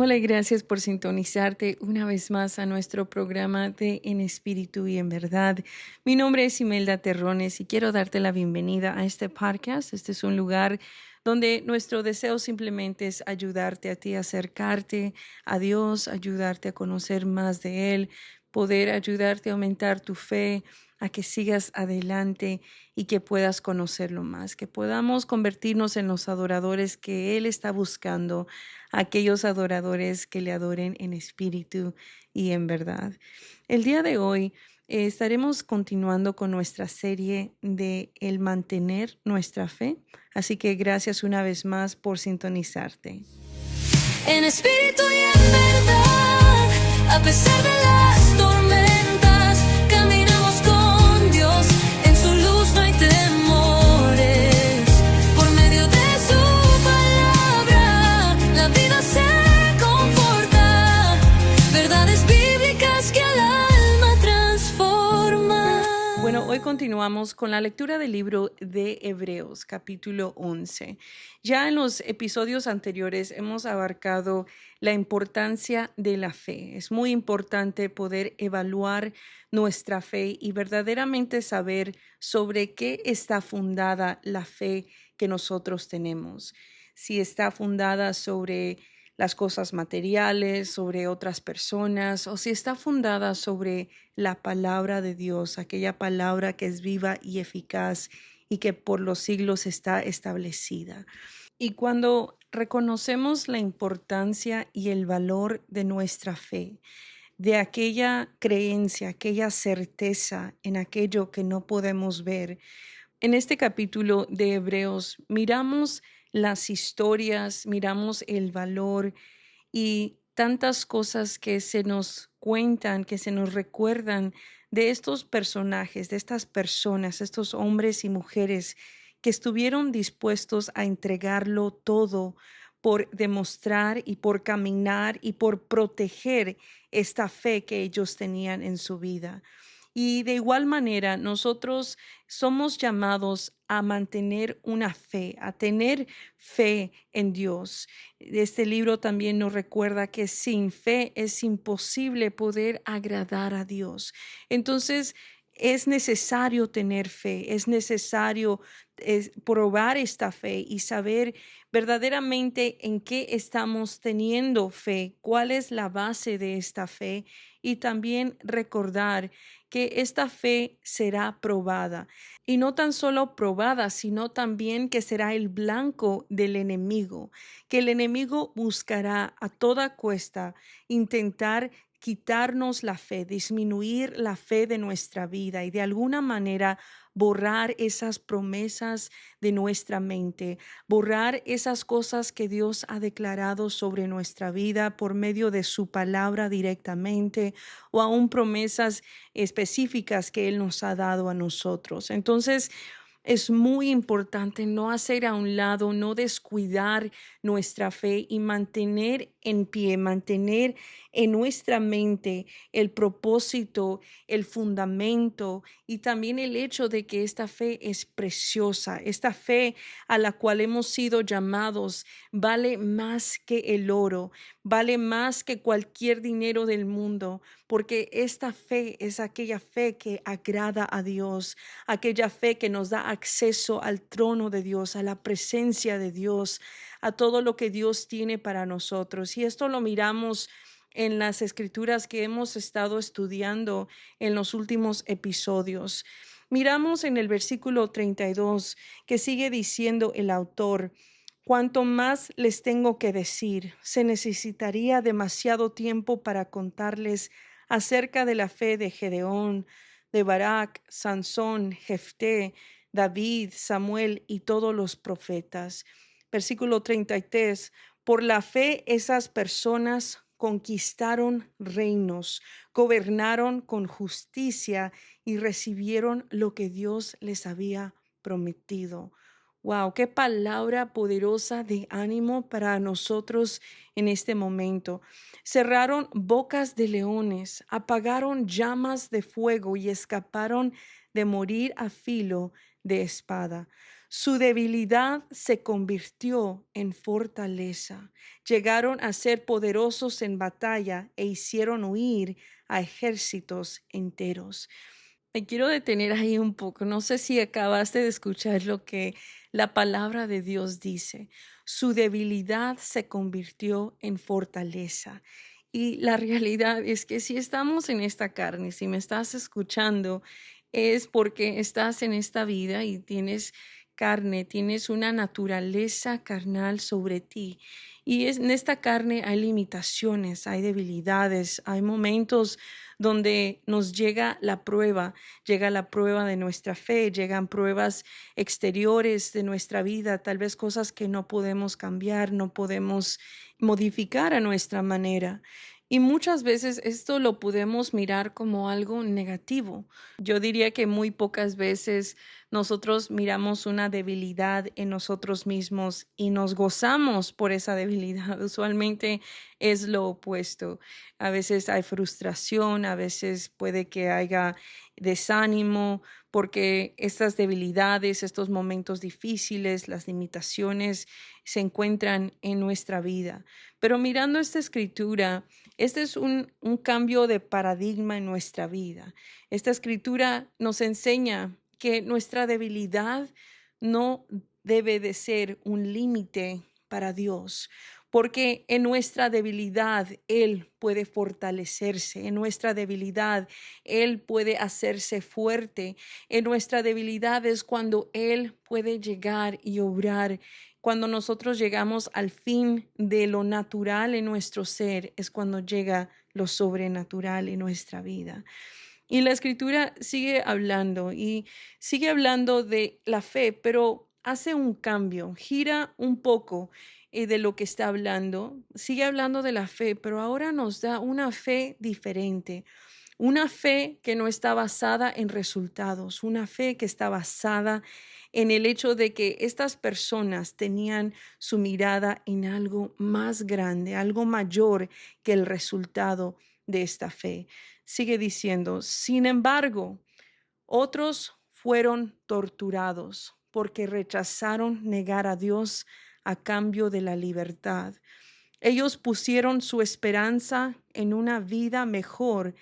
Hola y gracias por sintonizarte una vez más a nuestro programa de En Espíritu y en Verdad. Mi nombre es Imelda Terrones y quiero darte la bienvenida a este podcast. Este es un lugar donde nuestro deseo simplemente es ayudarte a ti a acercarte a Dios, ayudarte a conocer más de Él, poder ayudarte a aumentar tu fe, a que sigas adelante y que puedas conocerlo más, que podamos convertirnos en los adoradores que Él está buscando, aquellos adoradores que le adoren en espíritu y en verdad. El día de hoy estaremos continuando con nuestra serie de el mantener nuestra fe, así que gracias una vez más por sintonizarte. En espíritu y en verdad, a pesar de las tormentas, caminamos con Dios, en su luz no hay temores. Por medio de su palabra, la vida se conforta, verdades bíblicas que al alma transforman. Bueno, hoy continuamos con la lectura del libro de Hebreos, capítulo 11. Ya en los episodios anteriores hemos abarcado la importancia de la fe. Es muy importante poder evaluar nuestra fe y verdaderamente saber sobre qué está fundada la fe que nosotros tenemos. Si está fundada sobre las cosas materiales, sobre otras personas, o si está fundada sobre la palabra de Dios, aquella palabra que es viva y eficaz y que por los siglos está establecida. Y cuando reconocemos la importancia y el valor de nuestra fe, de aquella creencia, aquella certeza en aquello que no podemos ver, en este capítulo de Hebreos miramos las historias, miramos el valor y tantas cosas que se nos cuentan, que se nos recuerdan de estos personajes, de estas personas, estos hombres y mujeres que estuvieron dispuestos a entregarlo todo por demostrar y por caminar y por proteger esta fe que ellos tenían en su vida. Y de igual manera, nosotros somos llamados a mantener una fe, a tener fe en Dios. Este libro también nos recuerda que sin fe es imposible poder agradar a Dios. Entonces, es necesario tener fe, es necesario probar esta fe y saber verdaderamente en qué estamos teniendo fe, cuál es la base de esta fe y también recordar que esta fe será probada y no tan solo probada, sino también que será el blanco del enemigo, que el enemigo buscará a toda cuesta intentar quitarnos la fe, disminuir la fe de nuestra vida y de alguna manera borrar esas promesas de nuestra mente, borrar esas cosas que Dios ha declarado sobre nuestra vida por medio de su palabra directamente o aún promesas específicas que Él nos ha dado a nosotros. Entonces, es muy importante no hacer a un lado, no descuidar nuestra fe y mantener en pie, mantener en nuestra mente el propósito, el fundamento y también el hecho de que esta fe es preciosa. Esta fe a la cual hemos sido llamados vale más que el oro, vale más que cualquier dinero del mundo, porque esta fe es aquella fe que agrada a Dios, aquella fe que nos da acceso al trono de Dios, a la presencia de Dios, a todo lo que Dios tiene para nosotros. Y esto lo miramos en las escrituras que hemos estado estudiando en los últimos episodios. Miramos en el versículo 32 que sigue diciendo el autor: cuanto más les tengo que decir, se necesitaría demasiado tiempo para contarles acerca de la fe de Gedeón, de Barak, Sansón, Jefté, David, Samuel y todos los profetas. Versículo 33, por la fe esas personas conquistaron reinos, gobernaron con justicia y recibieron lo que Dios les había prometido. Wow, qué palabra poderosa de ánimo para nosotros en este momento. Cerraron bocas de leones, apagaron llamas de fuego y escaparon de morir a filo de espada. Su debilidad se convirtió en fortaleza. Llegaron a ser poderosos en batalla e hicieron huir a ejércitos enteros. Me quiero detener ahí un poco. No sé si acabaste de escuchar lo que la palabra de Dios dice. Su debilidad se convirtió en fortaleza. Y la realidad es que si estamos en esta carne, si me estás escuchando, es porque estás en esta vida y tienes carne, tienes una naturaleza carnal sobre ti. Y en esta carne hay limitaciones, hay debilidades, hay momentos donde nos llega la prueba de nuestra fe, llegan pruebas exteriores de nuestra vida, tal vez cosas que no podemos cambiar, no podemos modificar a nuestra manera. Y muchas veces esto lo podemos mirar como algo negativo. Yo diría que muy pocas veces nosotros miramos una debilidad en nosotros mismos y nos gozamos por esa debilidad. Usualmente es lo opuesto. A veces hay frustración, a veces puede que haya desánimo, porque estas debilidades, estos momentos difíciles, las limitaciones se encuentran en nuestra vida. Pero mirando esta escritura, este es un cambio de paradigma en nuestra vida. Esta escritura nos enseña que nuestra debilidad no debe de ser un límite para Dios, porque en nuestra debilidad Él puede fortalecerse, en nuestra debilidad Él puede hacerse fuerte, en nuestra debilidad es cuando Él puede llegar y obrar. Cuando nosotros llegamos al fin de lo natural en nuestro ser, es cuando llega lo sobrenatural en nuestra vida. Y la escritura sigue hablando y sigue hablando de la fe, pero hace un cambio, gira un poco de lo que está hablando. Sigue hablando de la fe, pero ahora nos da una fe diferente. Una fe que no está basada en resultados, una fe que está basada en el hecho de que estas personas tenían su mirada en algo más grande, algo mayor que el resultado de esta fe. Sigue diciendo, sin embargo, otros fueron torturados porque rechazaron negar a Dios a cambio de la libertad. Ellos pusieron su esperanza en una vida mejor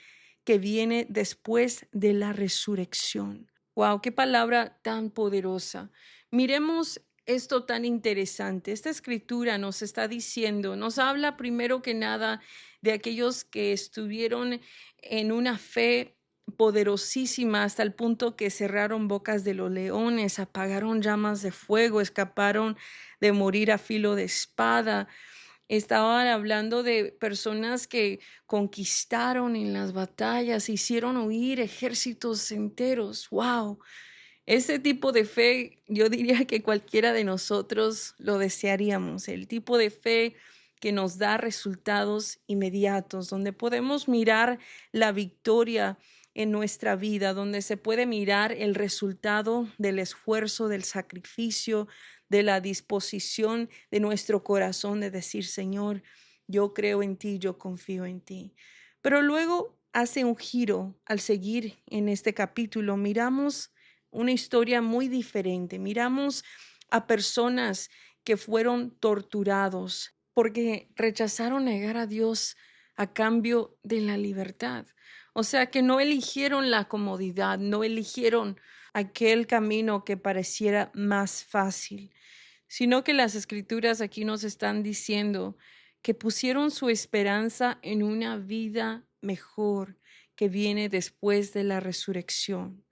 que viene después de la resurrección. Wow, qué palabra tan poderosa. Miremos esto tan interesante. Esta escritura nos está diciendo, nos habla primero que nada de aquellos que estuvieron en una fe poderosísima hasta el punto que cerraron bocas de los leones, apagaron llamas de fuego, escaparon de morir a filo de espada. Estaban hablando de personas que conquistaron en las batallas, hicieron huir ejércitos enteros. ¡Wow! Ese tipo de fe, yo diría que cualquiera de nosotros lo desearíamos. El tipo de fe que nos da resultados inmediatos, donde podemos mirar la victoria en nuestra vida, donde se puede mirar el resultado del esfuerzo, del sacrificio, de la disposición de nuestro corazón de decir, Señor, yo creo en ti, yo confío en ti. Pero luego hace un giro al seguir en este capítulo. Miramos una historia muy diferente. Miramos a personas que fueron torturados porque rechazaron negar a Dios a cambio de la libertad. O sea que no eligieron la comodidad, no eligieron aquel camino que pareciera más fácil, sino que las escrituras aquí nos están diciendo que pusieron su esperanza en una vida mejor que viene después de la resurrección.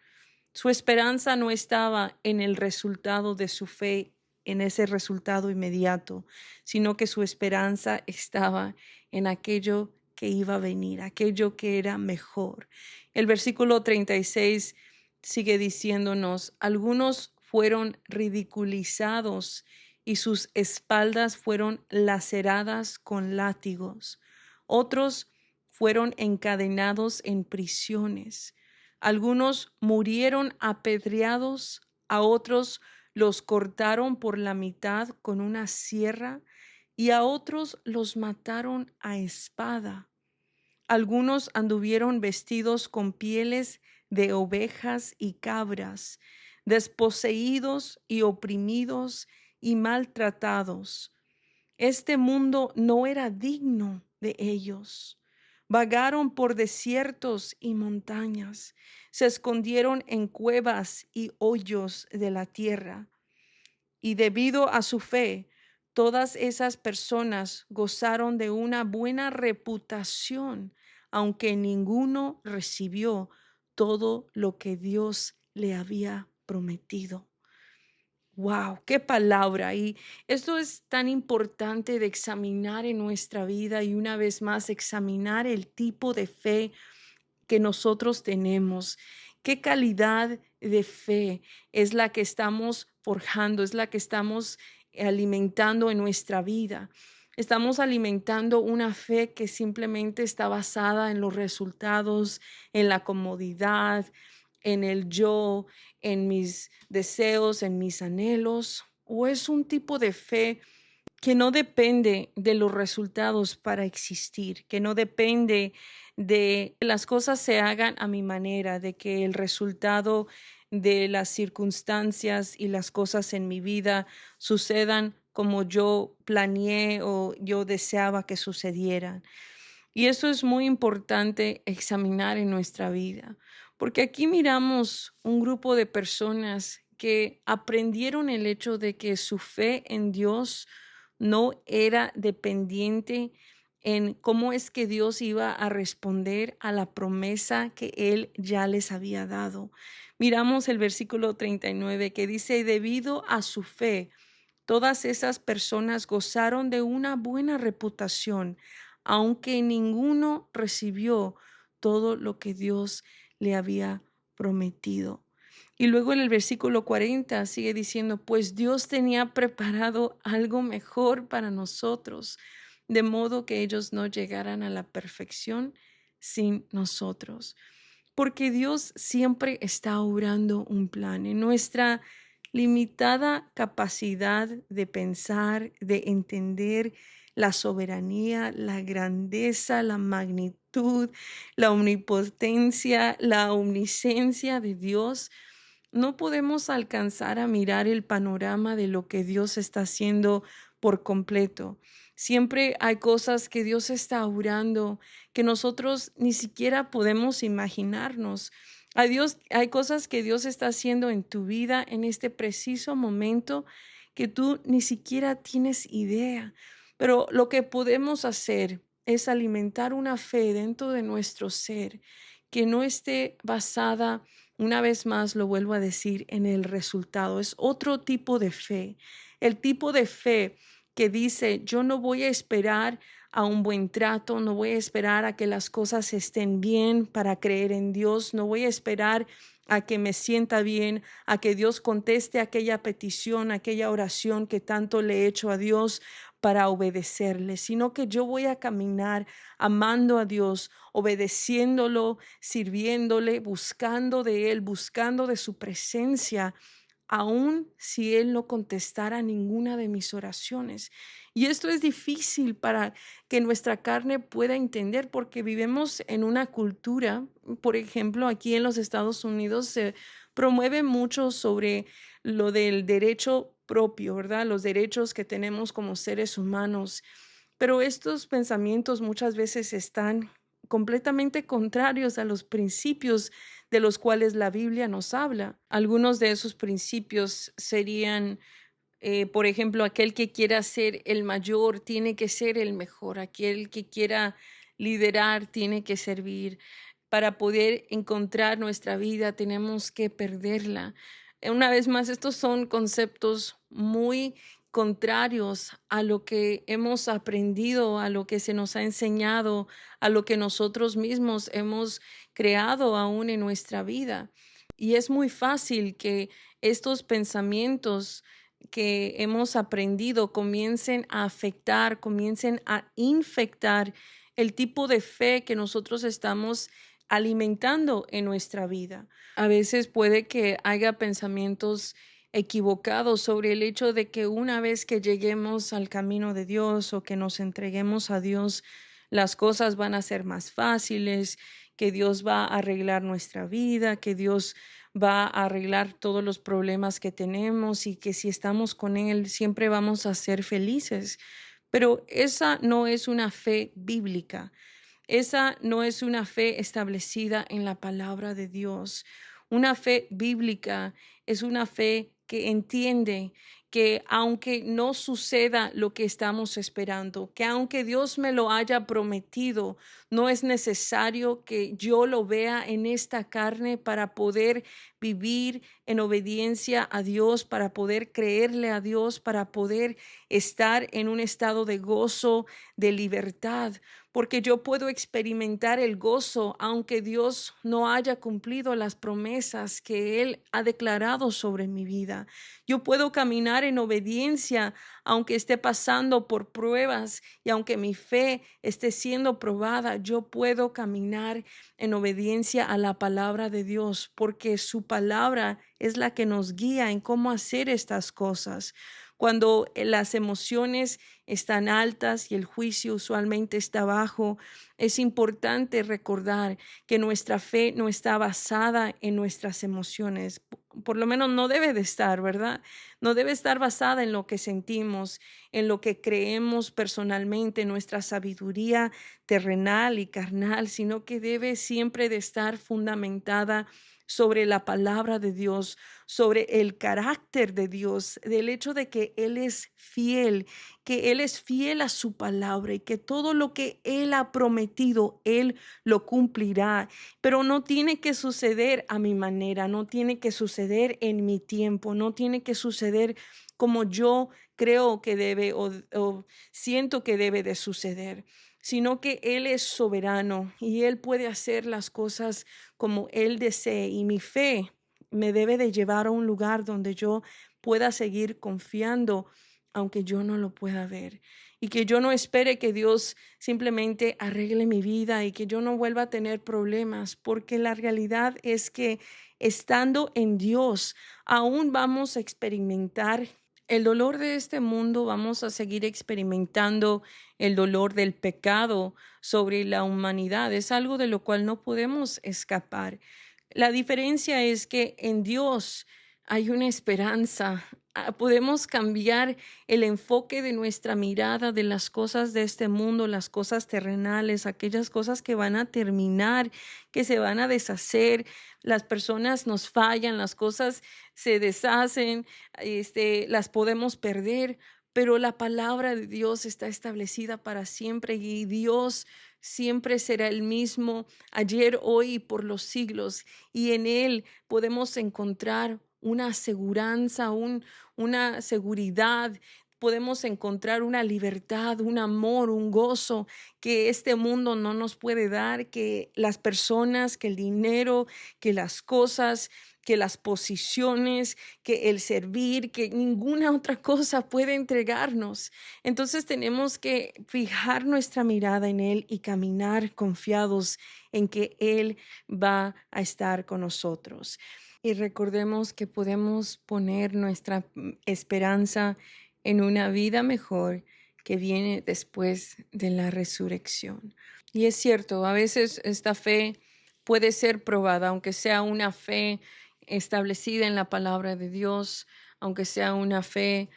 Su esperanza no estaba en el resultado de su fe, en ese resultado inmediato, sino que su esperanza estaba en aquello que iba a venir, aquello que era mejor. El versículo 36 sigue diciéndonos, algunos fueron ridiculizados y sus espaldas fueron laceradas con látigos. Otros fueron encadenados en prisiones. Algunos murieron apedreados, a otros los cortaron por la mitad con una sierra y a otros los mataron a espada. Algunos anduvieron vestidos con pieles de ovejas y cabras, desposeídos y oprimidos y maltratados. Este mundo no era digno de ellos. Vagaron por desiertos y montañas, se escondieron en cuevas y hoyos de la tierra. Y debido a su fe, todas esas personas gozaron de una buena reputación, aunque ninguno recibió todo lo que Dios le había prometido. Wow, qué palabra. Y esto es tan importante de examinar en nuestra vida y una vez más examinar el tipo de fe que nosotros tenemos. ¿Qué calidad de fe es la que estamos forjando, es la que estamos alimentando en nuestra vida? Estamos alimentando una fe que simplemente está basada en los resultados, en la comodidad, en el yo, en mis deseos, en mis anhelos, o es un tipo de fe que no depende de los resultados para existir, que no depende de que las cosas se hagan a mi manera, de que el resultado de las circunstancias y las cosas en mi vida sucedan como yo planeé o yo deseaba que sucedieran. Y eso es muy importante examinar en nuestra vida, porque aquí miramos un grupo de personas que aprendieron el hecho de que su fe en Dios no era dependiente en cómo es que Dios iba a responder a la promesa que Él ya les había dado. Miramos el versículo 39 que dice, debido a su fe, todas esas personas gozaron de una buena reputación, aunque ninguno recibió todo lo que Dios le había prometido. Y luego en el versículo 40 sigue diciendo, pues Dios tenía preparado algo mejor para nosotros, de modo que ellos no llegaran a la perfección sin nosotros. Porque Dios siempre está obrando un plan. En nuestra limitada capacidad de pensar, de entender la soberanía, la grandeza, la magnitud, la omnipotencia, la omnisciencia de Dios, no podemos alcanzar a mirar el panorama de lo que Dios está haciendo por completo. Siempre hay cosas que Dios está obrando que nosotros ni siquiera podemos imaginarnos. Hay cosas que Dios está haciendo en tu vida en este preciso momento que tú ni siquiera tienes idea. Pero lo que podemos hacer es alimentar una fe dentro de nuestro ser que no esté basada, una vez más lo vuelvo a decir, en el resultado. Es otro tipo de fe. El tipo de fe que dice, yo no voy a esperar a un buen trato, no voy a esperar a que las cosas estén bien para creer en Dios, no voy a esperar a que me sienta bien, a que Dios conteste aquella petición, aquella oración que tanto le he hecho a Dios para obedecerle, sino que yo voy a caminar amando a Dios, obedeciéndolo, sirviéndole, buscando de Él, buscando de su presencia, aun si Él no contestara ninguna de mis oraciones. Y esto es difícil para que nuestra carne pueda entender porque vivimos en una cultura, por ejemplo, aquí en los Estados Unidos se promueve mucho sobre lo del derecho propio, ¿verdad? Los derechos que tenemos como seres humanos. Pero estos pensamientos muchas veces están completamente contrarios a los principios de los cuales la Biblia nos habla. Algunos de esos principios serían, por ejemplo, aquel que quiera ser el mayor tiene que ser el mejor, aquel que quiera liderar tiene que servir. Para poder encontrar nuestra vida tenemos que perderla. Una vez más, estos son conceptos muy contrarios a lo que hemos aprendido, a lo que se nos ha enseñado, a lo que nosotros mismos hemos creado aún en nuestra vida. Y es muy fácil que estos pensamientos que hemos aprendido comiencen a afectar, comiencen a infectar el tipo de fe que nosotros estamos alimentando en nuestra vida. A veces puede que haya pensamientos equivocados sobre el hecho de que una vez que lleguemos al camino de Dios o que nos entreguemos a Dios, las cosas van a ser más fáciles, que Dios va a arreglar nuestra vida, que Dios va a arreglar todos los problemas que tenemos y que si estamos con Él siempre vamos a ser felices. Pero esa no es una fe bíblica. Esa no es una fe establecida en la palabra de Dios. Una fe bíblica es una fe que entiende que aunque no suceda lo que estamos esperando, que aunque Dios me lo haya prometido, no es necesario que yo lo vea en esta carne para poder vivir en obediencia a Dios, para poder creerle a Dios, para poder estar en un estado de gozo, de libertad, porque yo puedo experimentar el gozo aunque Dios no haya cumplido las promesas que Él ha declarado sobre mi vida. Yo puedo caminar en obediencia aunque esté pasando por pruebas y aunque mi fe esté siendo probada, yo puedo caminar en obediencia a la palabra de Dios, porque su palabra es la que nos guía en cómo hacer estas cosas. Cuando las emociones están altas y el juicio usualmente está bajo, es importante recordar que nuestra fe no está basada en nuestras emociones. Por lo menos no debe de estar, ¿verdad? No debe estar basada en lo que sentimos, en lo que creemos personalmente, en nuestra sabiduría terrenal y carnal, sino que debe siempre de estar fundamentada sobre la palabra de Dios, sobre el carácter de Dios, del hecho de que Él es fiel a su palabra y que todo lo que Él ha prometido, Él lo cumplirá. Pero no tiene que suceder a mi manera, no tiene que suceder en mi tiempo, no tiene que suceder como yo creo que debe o siento que debe de suceder, sino que Él es soberano y Él puede hacer las cosas como Él desee, y mi fe me debe de llevar a un lugar donde yo pueda seguir confiando aunque yo no lo pueda ver, y que yo no espere que Dios simplemente arregle mi vida y que yo no vuelva a tener problemas, porque la realidad es que estando en Dios aún vamos a experimentar el dolor de este mundo, vamos a seguir experimentando el dolor del pecado sobre la humanidad. Es algo de lo cual no podemos escapar. La diferencia es que en Dios hay una esperanza. Podemos cambiar el enfoque de nuestra mirada de las cosas de este mundo, las cosas terrenales, aquellas cosas que van a terminar, que se van a deshacer. Las personas nos fallan, las cosas se deshacen, las podemos perder, pero la palabra de Dios está establecida para siempre y Dios siempre será el mismo ayer, hoy y por los siglos, y en Él podemos encontrar una aseguranza, una seguridad. Podemos encontrar una libertad, un amor, un gozo que este mundo no nos puede dar, que las personas, que el dinero, que las cosas, que las posiciones, que el servir, que ninguna otra cosa puede entregarnos. Entonces tenemos que fijar nuestra mirada en Él y caminar confiados en que Él va a estar con nosotros. Y recordemos que podemos poner nuestra esperanza en una vida mejor que viene después de la resurrección. Y es cierto, a veces esta fe puede ser probada, aunque sea una fe establecida en la palabra de Dios, aunque sea una fe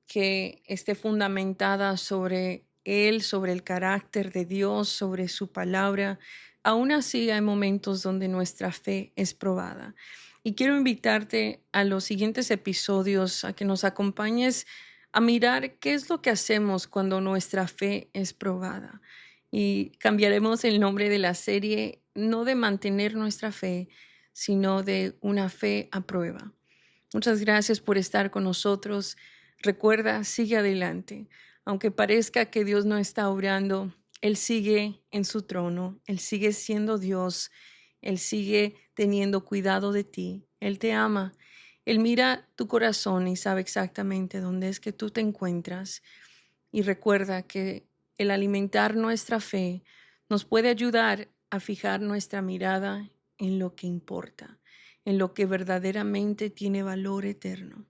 que esté fundamentada sobre Él, sobre el carácter de Dios, sobre su palabra. Aún así hay momentos donde nuestra fe es probada. Y quiero invitarte a los siguientes episodios a que nos acompañes a mirar qué es lo que hacemos cuando nuestra fe es probada. Y cambiaremos el nombre de la serie, no de mantener nuestra fe, sino de una fe a prueba. Muchas gracias por estar con nosotros. Recuerda, sigue adelante. Aunque parezca que Dios no está obrando, Él sigue en su trono, Él sigue siendo Dios, Él sigue teniendo cuidado de ti, Él te ama, Él mira tu corazón y sabe exactamente dónde es que tú te encuentras. Y recuerda que el alimentar nuestra fe nos puede ayudar a fijar nuestra mirada en lo que importa, en lo que verdaderamente tiene valor eterno.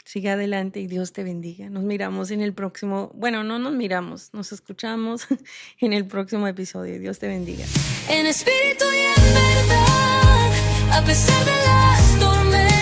Sigue adelante y Dios te bendiga. Nos miramos en el próximo, bueno, no nos miramos, nos escuchamos en el próximo episodio. Dios te bendiga. En espíritu y en verdad, a pesar de las tormentas.